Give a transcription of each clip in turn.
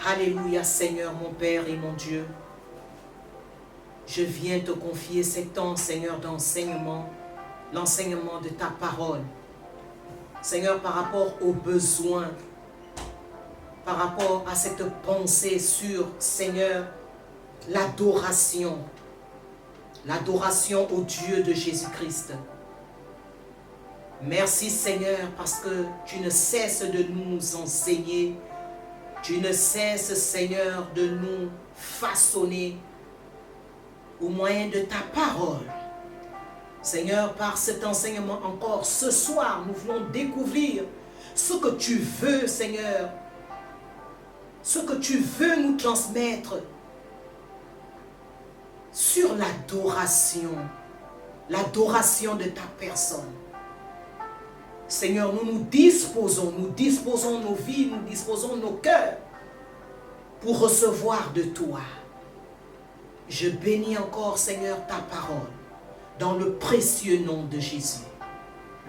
Alléluia Seigneur, mon Père et mon Dieu. Je viens te confier ces temps, Seigneur, d'enseignement, l'enseignement de ta parole. Seigneur, par rapport aux besoins, par rapport à cette pensée sur, Seigneur, l'adoration au Dieu de Jésus-Christ. Merci Seigneur, parce que tu ne cesses de nous enseigner, tu ne cesses Seigneur de nous façonner au moyen de ta parole. Seigneur, par cet enseignement encore, ce soir, nous voulons découvrir ce que tu veux, Seigneur, ce que tu veux nous transmettre sur l'adoration de ta personne. Seigneur, nous disposons nos vies, nous disposons nos cœurs pour recevoir de toi. Je bénis encore, Seigneur, ta parole, dans le précieux nom de Jésus.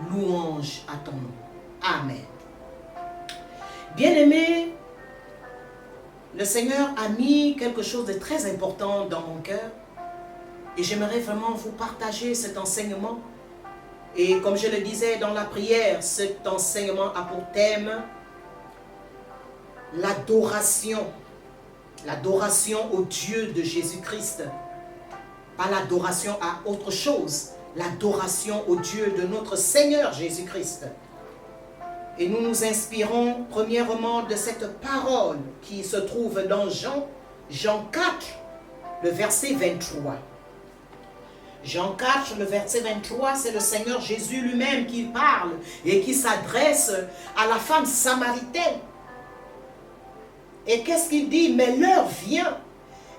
Louange à ton nom. Amen. Bien-aimés, le Seigneur a mis quelque chose de très important dans mon cœur et j'aimerais vraiment vous partager cet enseignement. Et comme je le disais dans la prière, cet enseignement a pour thème l'adoration. L'adoration au Dieu de Jésus-Christ. Pas l'adoration à autre chose. L'adoration au Dieu de notre Seigneur Jésus-Christ. Et nous nous inspirons premièrement de cette parole qui se trouve dans Jean 4, le verset 23. Jean 4, le verset 23, c'est le Seigneur Jésus lui-même qui parle et qui s'adresse à la femme samaritaine. Et qu'est-ce qu'il dit? Mais l'heure vient,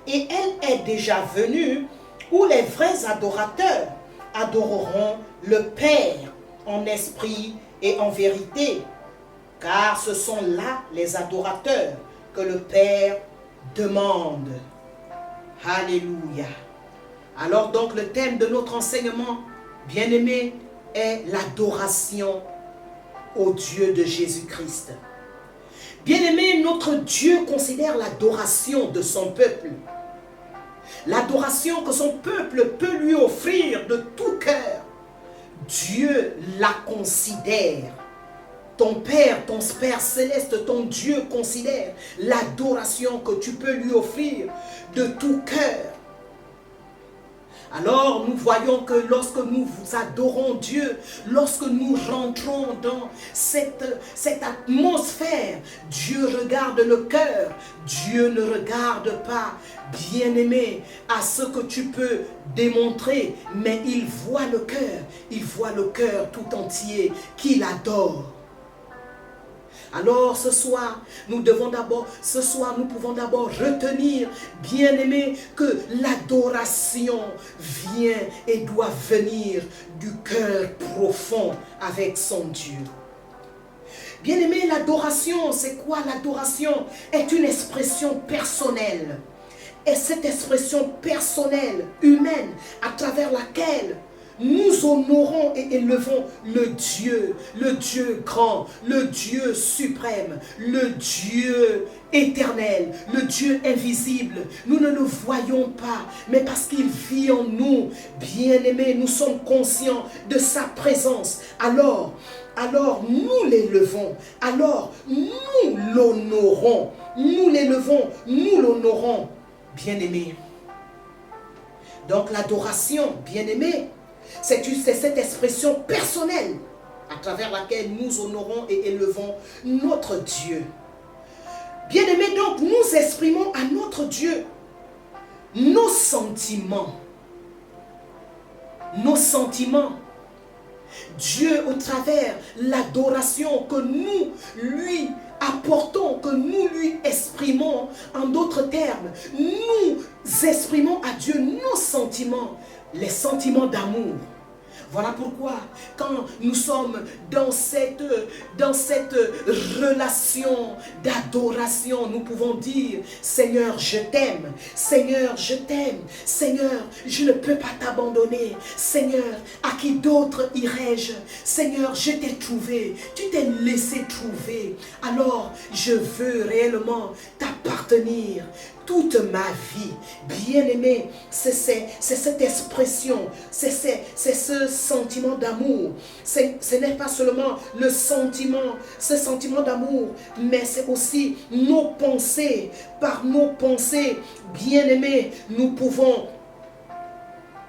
et elle est déjà venue, où les vrais adorateurs adoreront le Père en esprit et en vérité, car ce sont là les adorateurs que le Père demande. Alléluia. Alors donc le thème de notre enseignement, bien-aimé, est l'adoration au Dieu de Jésus-Christ. Bien-aimé, notre Dieu considère l'adoration de son peuple. L'adoration que son peuple peut lui offrir de tout cœur. Dieu la considère. Ton Père céleste, ton Dieu considère l'adoration que tu peux lui offrir de tout cœur. Alors nous voyons que lorsque nous adorons Dieu, lorsque nous rentrons dans cette atmosphère, Dieu regarde le cœur. Dieu ne regarde pas, bien-aimé, à ce que tu peux démontrer, mais il voit le cœur tout entier qu'il adore. Alors ce soir, nous pouvons d'abord retenir, bien-aimé, que l'adoration vient et doit venir du cœur profond avec son Dieu. Bien-aimé, l'adoration, c'est quoi? L'adoration est une expression personnelle. Et cette expression personnelle, humaine, à travers laquelle nous honorons et élevons le Dieu grand, le Dieu suprême, le Dieu éternel, le Dieu invisible. Nous ne le voyons pas, mais parce qu'il vit en nous, bien-aimés, nous sommes conscients de sa présence. Alors nous l'élevons, alors nous l'honorons, nous l'élevons, nous l'honorons, bien-aimés. Donc l'adoration, bien-aimés, c'est cette expression personnelle à travers laquelle nous honorons et élevons notre Dieu. Bien-aimés, donc nous exprimons à notre Dieu nos sentiments. Nos sentiments. Dieu, au travers l'adoration que nous lui apportons, que nous lui exprimons, en d'autres termes, nous exprimons à Dieu nos sentiments, les sentiments d'amour, Voilà pourquoi, quand nous sommes dans cette relation d'adoration, nous pouvons dire, Seigneur, je t'aime. Seigneur, je t'aime. Seigneur, je ne peux pas t'abandonner. Seigneur, à qui d'autre irai-je? Seigneur, je t'ai trouvé. Tu t'es laissé trouver. Alors, je veux réellement t'appartenir toute ma vie. Bien-aimé, c'est cette expression, c'est ce sentiment d'amour. Ce n'est pas seulement ce sentiment d'amour, mais c'est aussi nos pensées. Par nos pensées, bien-aimés, nous pouvons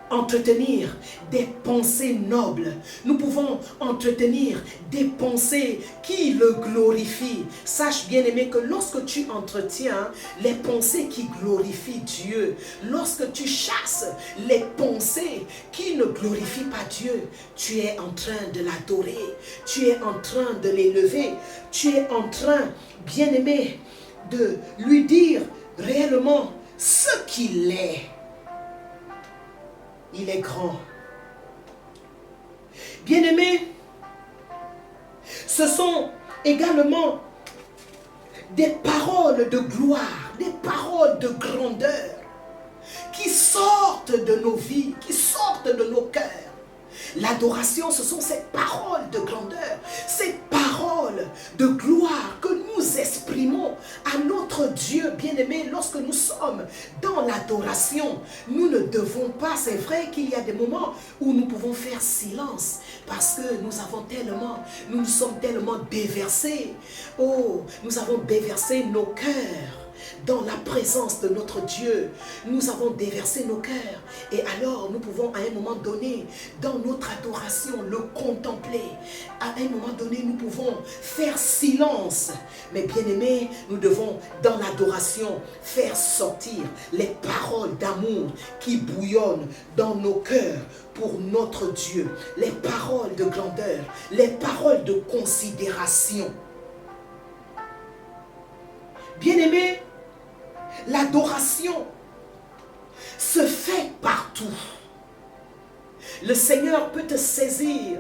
entretenir des pensées nobles. Nous pouvons entretenir des pensées qui le glorifient. Sache bien aimé que lorsque tu entretiens les pensées qui glorifient Dieu, lorsque tu chasses les pensées qui ne glorifient pas Dieu, tu es en train de l'adorer, tu es en train de l'élever, tu es en train, bien aimé, de lui dire réellement ce qu'il est. Il est grand. Bien-aimés, ce sont également des paroles de gloire, des paroles de grandeur qui sortent de nos vies, qui sortent de nos cœurs. L'adoration, ce sont ces paroles de grandeur, ces paroles de gloire que nous exprimons à notre Dieu bien-aimé. Lorsque nous sommes dans l'adoration, nous ne devons pas, c'est vrai qu'il y a des moments où nous pouvons faire silence parce que nous nous sommes tellement déversés. Oh, nous avons déversé nos cœurs dans la présence de notre Dieu. Nous avons déversé nos cœurs et alors nous pouvons à un moment donné dans notre adoration le contempler. À un moment donné nous pouvons faire silence, mais bien aimé, nous devons dans l'adoration faire sortir les paroles d'amour qui bouillonnent dans nos cœurs pour notre Dieu, les paroles de grandeur, les paroles de considération. Bien aimé, l'adoration se fait partout. Le Seigneur peut te saisir.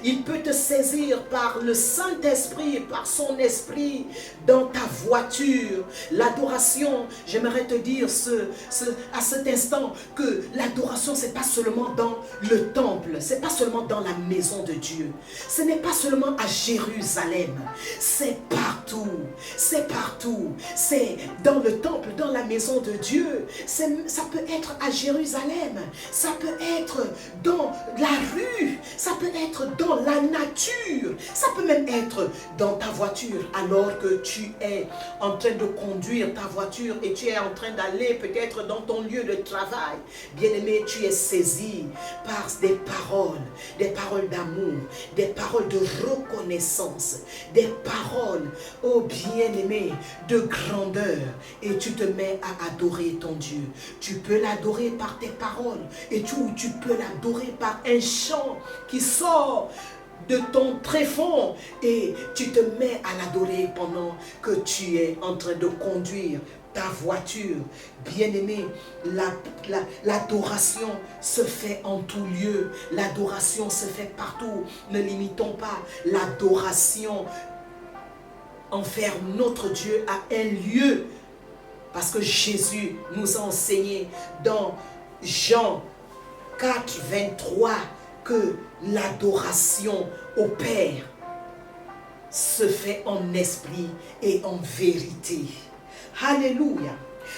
Il peut te saisir par le Saint-Esprit, par son esprit dans ta voiture. L'adoration, j'aimerais te dire à cet instant que l'adoration, ce n'est pas seulement dans le temple, ce n'est pas seulement dans la maison de Dieu, ce n'est pas seulement à Jérusalem, c'est partout, c'est partout, c'est dans le temple, dans la maison de Dieu, ça peut être à Jérusalem, ça peut être dans la rue, ça peut être dans la nature, ça peut même être dans ta voiture alors que tu es en train de conduire ta voiture et tu es en train d'aller peut-être dans ton lieu de travail. Bien-aimé, tu es saisi par des paroles d'amour, des paroles de reconnaissance, des paroles, oh bien-aimé, de grandeur, et tu te mets à adorer ton Dieu. Tu peux l'adorer par tes paroles et tu peux l'adorer par un chant qui sort de ton tréfonds et tu te mets à l'adorer pendant que tu es en train de conduire ta voiture. Bien-aimé, l'adoration se fait en tout lieu, l'adoration se fait partout. Ne limitons pas l'adoration envers notre Dieu à un lieu, parce que Jésus nous a enseigné dans Jean 4, 23 que l'adoration au Père se fait en esprit et en vérité. Alléluia.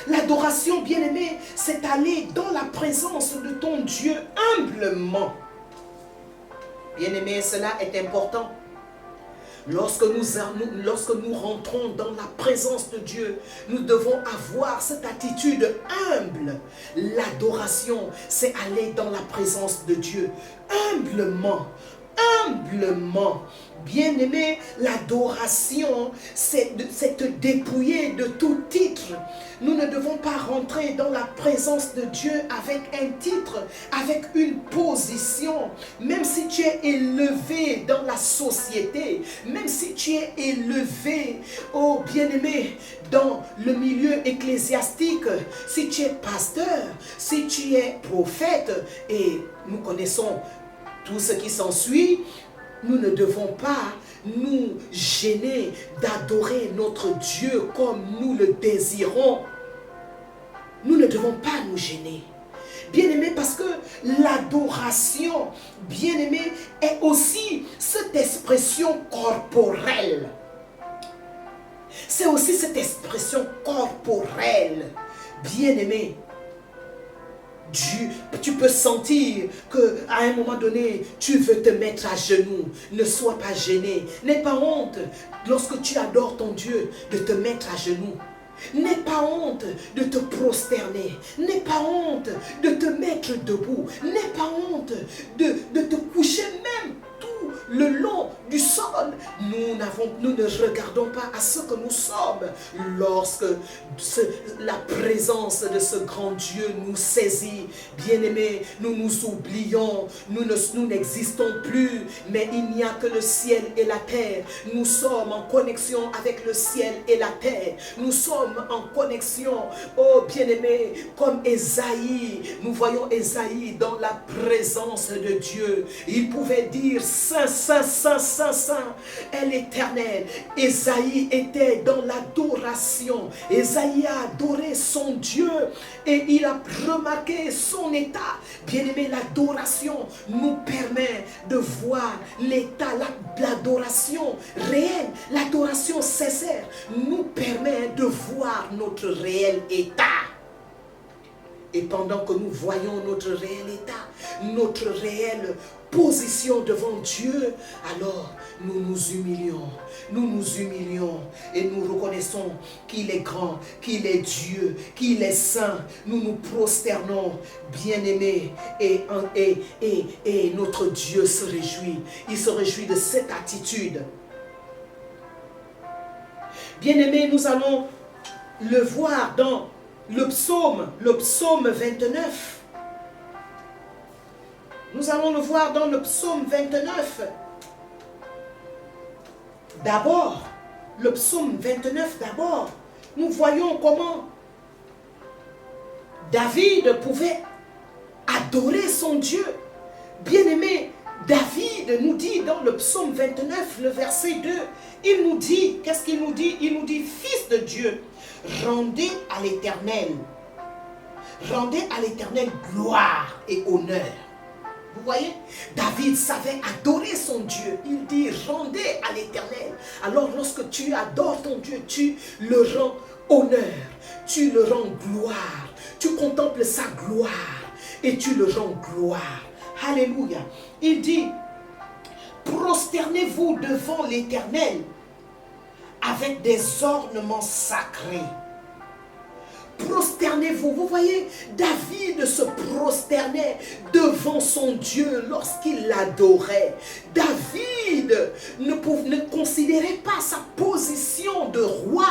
L'adoration, bien-aimé, c'est aller dans la présence de ton Dieu humblement. Bien-aimé, cela est important. Lorsque nous rentrons dans la présence de Dieu, nous devons avoir cette attitude humble. L'adoration, c'est aller dans la présence de Dieu humblement. Humblement. Bien-aimé, l'adoration, c'est te dépouiller de tout titre. Nous ne devons pas rentrer dans la présence de Dieu avec un titre, avec une position. Même si tu es élevé dans la société, même si tu es élevé, oh bien-aimé, dans le milieu ecclésiastique, si tu es pasteur, si tu es prophète, et nous connaissons tout ce qui s'ensuit, nous ne devons pas nous gêner d'adorer notre Dieu comme nous le désirons. Nous ne devons pas nous gêner. Bien-aimé, parce que l'adoration, bien-aimé, est aussi cette expression corporelle. C'est aussi cette expression corporelle. Bien-aimé, tu peux sentir qu'à un moment donné, tu veux te mettre à genoux. Ne sois pas gêné. N'aie pas honte lorsque tu adores ton Dieu de te mettre à genoux. N'aie pas honte de te prosterner. N'aie pas honte de te mettre debout. N'aie pas honte de te coucher même tout le long du sol. Nous ne regardons pas à ce que nous sommes lorsque la présence de ce grand Dieu nous saisit. Bien-aimés, nous nous oublions. Nous n'existons plus, mais il n'y a que le ciel et la terre. Nous sommes en connexion avec le ciel et la terre. Nous sommes en connexion, oh bien-aimés, comme Ésaïe. Nous voyons Ésaïe dans la présence de Dieu. Il pouvait dire Saint, Saint, Saint, Saint, Saint est l'Éternel. Ésaïe était dans l'adoration. Ésaïe a adoré son Dieu et il a remarqué son état. Bien-aimé, l'adoration nous permet de voir l'état, l'adoration réelle, l'adoration sincère nous permet de voir notre réel état. Et pendant que nous voyons notre réel état, notre réelle position devant Dieu, alors nous nous humilions et nous reconnaissons qu'il est grand, qu'il est Dieu, qu'il est saint. Nous nous prosternons, bien-aimés, et notre Dieu se réjouit. Il se réjouit de cette attitude. Bien-aimés, nous allons le voir dans le psaume 29. Nous allons le voir dans le psaume 29. D'abord, le psaume 29 d'abord, nous voyons comment David pouvait adorer son Dieu. Bien-aimé, David nous dit dans le psaume 29, le verset 2, il nous dit, qu'est-ce qu'il nous dit? Il nous dit, fils de Dieu, rendez à l'Éternel gloire et honneur. Vous voyez, David savait adorer son Dieu. Il dit, rendez à l'Éternel. Alors lorsque tu adores ton Dieu, tu le rends honneur, tu le rends gloire, tu contemples sa gloire et tu le rends gloire. Alléluia. Il dit, prosternez-vous devant l'Éternel avec des ornements sacrés. Prosternez-vous. Vous voyez, David se prosternait devant son Dieu lorsqu'il l'adorait. David ne considérait pas sa position de roi,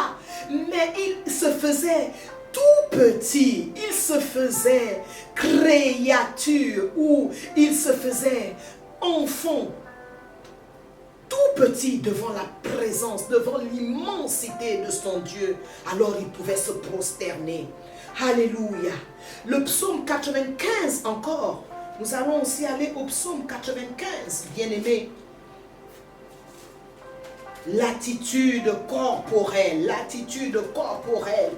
mais il se faisait tout petit, il se faisait créature ou il se faisait enfant. Tout petit devant la présence, devant l'immensité de son Dieu, alors il pouvait se prosterner. Alléluia. Le psaume 95 encore. Nous allons aussi aller au psaume 95, bien-aimés. L'attitude corporelle, l'attitude corporelle.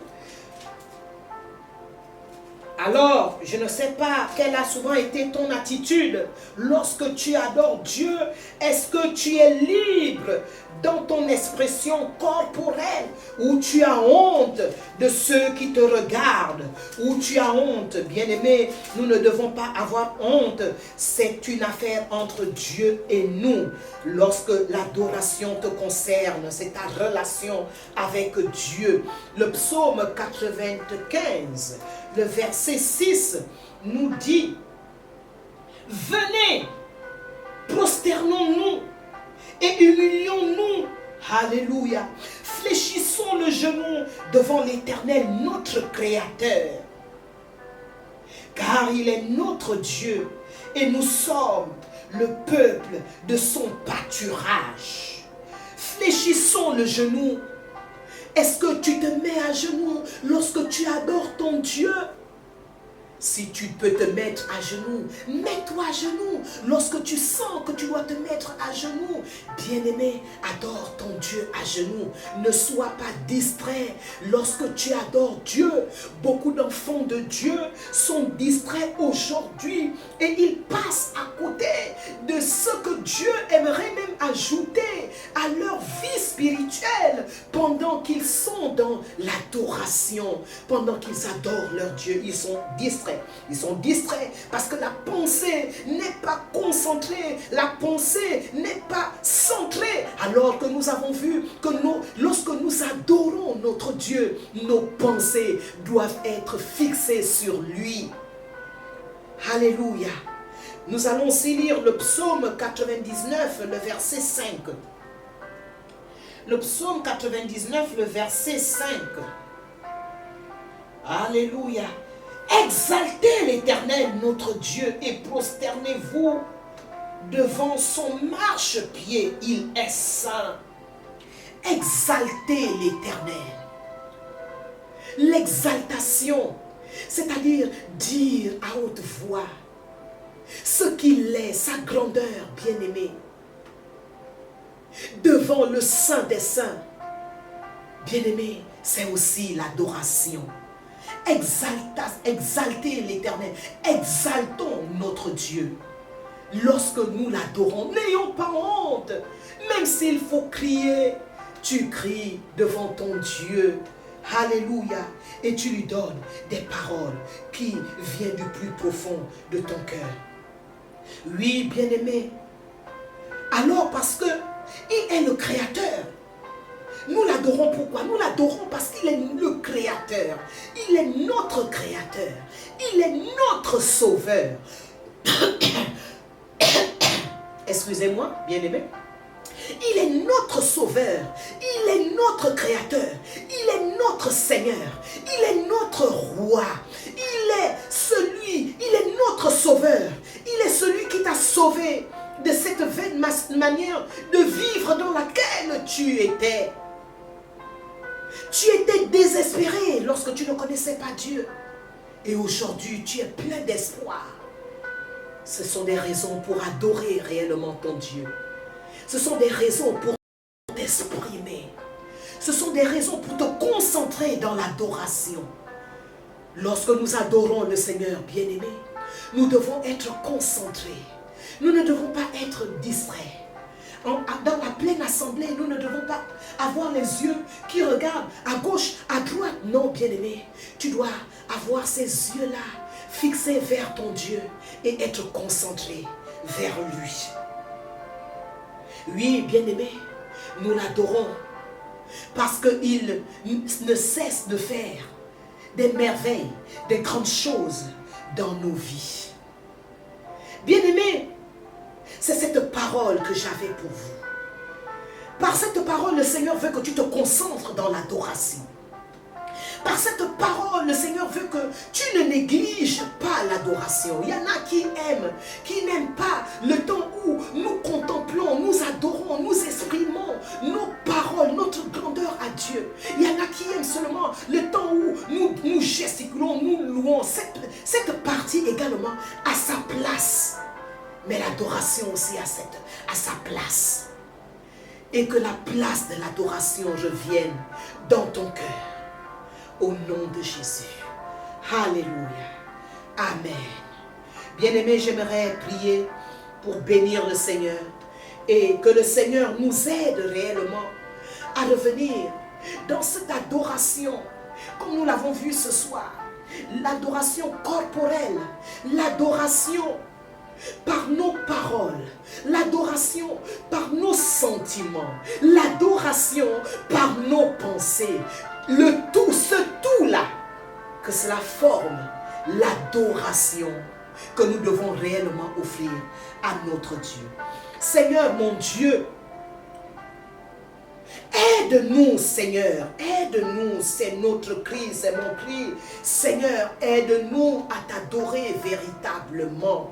Alors, je ne sais pas quelle a souvent été ton attitude lorsque tu adores Dieu. Est-ce que tu es libre dans ton expression corporelle ou tu as honte de ceux qui te regardent, ou tu as honte? Bien-aimé, nous ne devons pas avoir honte. C'est une affaire entre Dieu et nous. Lorsque l'adoration te concerne, c'est ta relation avec Dieu. Le psaume 95, le verset 6 nous dit, venez, prosternons-nous et humilions-nous. Alléluia. Fléchissons le genou devant l'Éternel, notre Créateur. Car il est notre Dieu et nous sommes le peuple de son pâturage. Fléchissons le genou. Est-ce que tu te mets à genoux lorsque tu adores ton Dieu? Si tu peux te mettre à genoux, mets-toi à genoux. Lorsque tu sens que tu dois te mettre à genoux, bien-aimé, adore ton Dieu à genoux. Ne sois pas distrait lorsque tu adores Dieu. Beaucoup d'enfants de Dieu sont distraits aujourd'hui et ils passent à côté de ce que Dieu aimerait même ajouter à leur vie spirituelle pendant qu'ils sont dans l'adoration, pendant qu'ils adorent leur Dieu. Ils sont distraits. Ils sont distraits parce que la pensée n'est pas concentrée, la pensée n'est pas centrée. Alors que nous avons vu que lorsque nous adorons notre Dieu, nos pensées doivent être fixées sur lui. Alléluia. Nous allons aussi lire le psaume 99, le verset 5. Le psaume 99, le verset 5. Alléluia. Exaltez l'Éternel notre Dieu et prosternez-vous devant son marchepied, il est saint. Exaltez l'Éternel. L'exaltation, c'est-à-dire dire à haute voix ce qu'il est, sa grandeur, bien-aimé, devant le Saint des Saints. Bien-aimé, c'est aussi l'adoration. Exaltez l'Éternel, exaltons notre Dieu. Lorsque nous l'adorons, n'ayons pas honte. Même s'il faut crier, tu cries devant ton Dieu. Alléluia. Et tu lui donnes des paroles qui viennent du plus profond de ton cœur. Oui, bien-aimé. Alors parce que il est le Créateur. Nous l'adorons pourquoi? Nous l'adorons parce qu'il est le Créateur. Il est notre Créateur. Il est notre Sauveur. Excusez-moi, bien-aimé. Il est notre Sauveur. Il est notre Créateur. Il est notre Seigneur. Il est notre Roi. Il est notre Sauveur. Il est celui qui t'a sauvé de cette vaine manière de vivre dans laquelle tu étais. Tu étais désespéré lorsque tu ne connaissais pas Dieu. Et aujourd'hui, tu es plein d'espoir. Ce sont des raisons pour adorer réellement ton Dieu. Ce sont des raisons pour t'exprimer. Ce sont des raisons pour te concentrer dans l'adoration. Lorsque nous adorons le Seigneur bien-aimé, nous devons être concentrés. Nous ne devons pas être distraits. Dans la pleine assemblée, nous ne devons pas avoir les yeux qui regardent à gauche, à droite. Non, bien-aimé, tu dois avoir ces yeux-là fixés vers ton Dieu et être concentré vers lui. Oui, bien-aimé, nous l'adorons parce qu'il ne cesse de faire des merveilles, des grandes choses dans nos vies. Bien-aimé, c'est cette parole que j'avais pour vous. Par cette parole, le Seigneur veut que tu te concentres dans l'adoration. Par cette parole, le Seigneur veut que tu ne négliges pas l'adoration. Il y en a qui aiment, qui n'aiment pas le temps où nous contemplons, nous adorons, nous exprimons nos paroles, notre grandeur à Dieu. Il y en a qui aiment seulement le temps où nous gesticulons, nous louons. Cette partie également a sa place. Mais l'adoration aussi a sa place. Et que la place de l'adoration revienne dans ton cœur. Au nom de Jésus. Alléluia. Amen. Bien-aimés, j'aimerais prier pour bénir le Seigneur. Et que le Seigneur nous aide réellement à revenir dans cette adoration. Comme nous l'avons vu ce soir. L'adoration corporelle. L'adoration par nos paroles, l'adoration par nos sentiments, l'adoration par nos pensées, ce tout-là, que cela forme l'adoration que nous devons réellement offrir à notre Dieu. Seigneur, mon Dieu, aide-nous, Seigneur, aide-nous, c'est notre cri, c'est mon cri. Seigneur, aide-nous à t'adorer véritablement.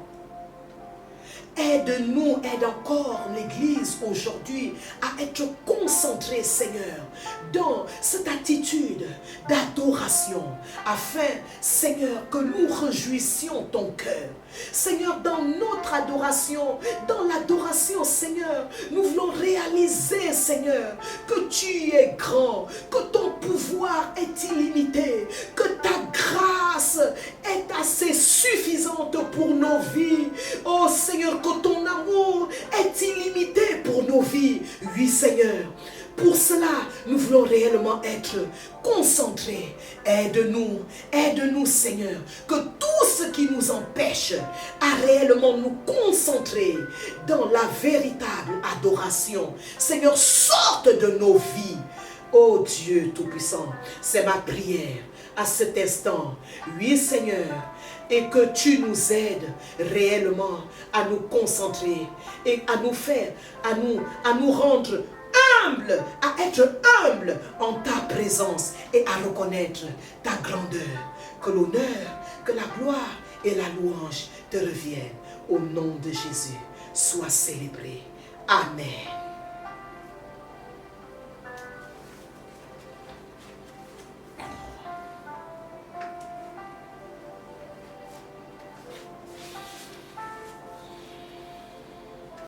Aide-nous, aide encore l'Église aujourd'hui à être concentrée concentrer, Seigneur, dans cette attitude d'adoration, afin, Seigneur, que nous réjouissions ton cœur. Seigneur, dans notre adoration, dans l'adoration, Seigneur, nous voulons réaliser, Seigneur, que tu es grand, que ton pouvoir est illimité, que ta grâce est assez suffisante pour nos vies. Oh Seigneur, que ton amour est illimité pour nos vies. Oui, Seigneur. Pour cela, nous voulons réellement être concentrés. Aide-nous, Seigneur, que tout ce qui nous empêche à réellement nous concentrer dans la véritable adoration, Seigneur, sorte de nos vies. Oh Dieu Tout-Puissant, c'est ma prière à cet instant. Oui, Seigneur, et que tu nous aides réellement à nous concentrer et à nous faire, à nous rendre humble, à être humble en ta présence et à reconnaître ta grandeur. Que l'honneur, que la gloire et la louange te reviennent. Au nom de Jésus, sois célébré. Amen.